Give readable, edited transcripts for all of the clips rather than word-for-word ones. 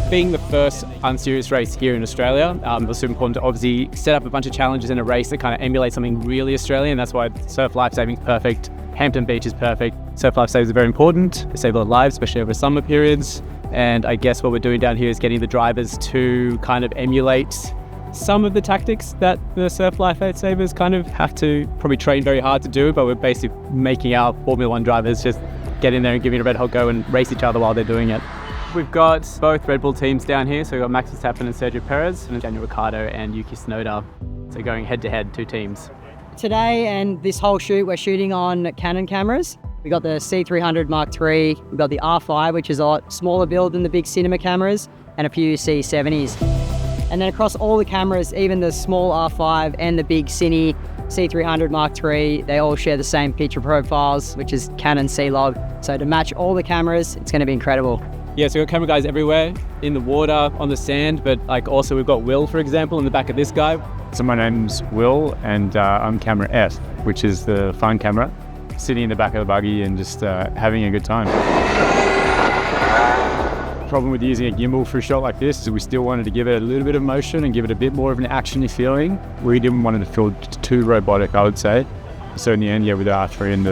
Being the first unserious race here in Australia, it was super important to obviously set up a bunch of challenges in a race that kind of emulate something really Australian. That's why Surf Lifesaving is perfect. Hampton Beach is perfect. Surf Lifesavers are very important. They save a lot of lives, especially over summer periods. And I guess what we're doing down here is getting the drivers to kind of emulate some of the tactics that the Surf Lifesavers kind of have to probably train very hard to do, but we're basically making our Formula One drivers just get in there and give it a red hot go and race each other while they're doing it. We've got both Red Bull teams down here, so we've got Max Verstappen and Sergio Perez, and Daniel Ricciardo and Yuki Tsunoda. So going head to head, two teams. Today and this whole shoot, we're shooting on Canon cameras. We got the C300 Mark III, we've got the R5, which is a lot smaller build than the big cinema cameras, and a few C70s. And then across all the cameras, even the small R5 and the big Cine C300 Mark III, they all share the same picture profiles, which is Canon C-Log. So to match all the cameras, it's going to be incredible. Yeah, so we've got camera guys everywhere, in the water, on the sand, but like also we've got Will, for example, in the back of this guy. So my name's Will, and I'm camera S, which is the fun camera, sitting in the back of the buggy and just having a good time. Problem with using a gimbal for a shot like this is we still wanted to give it a little bit of motion and give it a bit more of an actiony feeling. We didn't want it to feel too robotic, I would say. So in the end, yeah, with the R3 and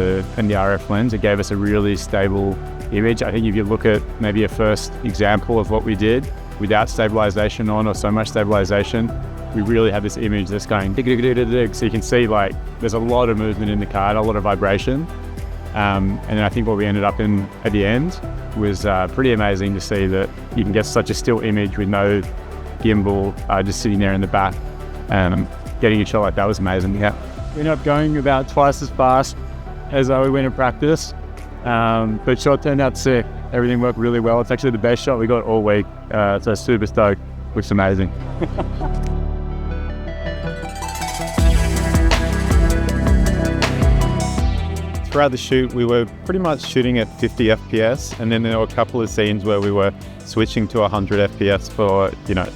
the RF lens, it gave us a really stable image. I think if you look at maybe a first example of what we did without stabilization on or so much stabilization, we really have this image that's going dig, dig, dig, dig, dig. So you can see like there's a lot of movement in the car, a lot of vibration. And then I think what we ended up in at the end was pretty amazing to see that you can get such a still image with no gimbal, just sitting there in the back. Getting a shot like that was amazing. Yeah, we ended up going about twice as fast as we went in practice, but shot turned out sick. Everything worked really well. It's actually the best shot we got all week, so super stoked. Looks amazing. Throughout the shoot, we were pretty much shooting at 50 FPS, and then there were a couple of scenes where we were switching to 100 FPS for,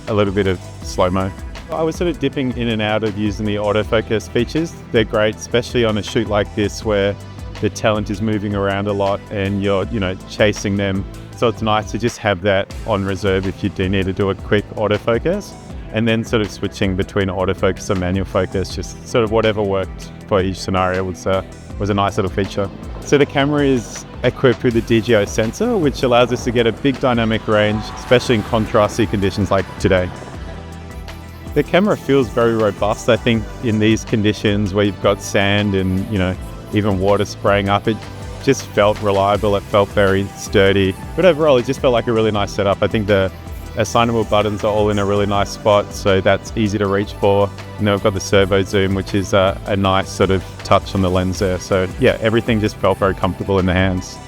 a little bit of slow-mo. I was sort of dipping in and out of using the autofocus features. They're great, especially on a shoot like this where the talent is moving around a lot and you're, chasing them. So it's nice to just have that on reserve if you do need to do a quick autofocus. And then sort of switching between autofocus and manual focus, just sort of whatever worked for each scenario was a nice little feature. So the camera is equipped with a DJI sensor, which allows us to get a big dynamic range, especially in contrasty conditions like today. The camera feels very robust. I think in these conditions where you've got sand and, even water spraying up, it just felt reliable. It felt very sturdy, but overall it just felt like a really nice setup. I think the assignable buttons are all in a really nice spot, so that's easy to reach for. And then we've got the servo zoom, which is a nice sort of touch on the lens there. So yeah, everything just felt very comfortable in the hands.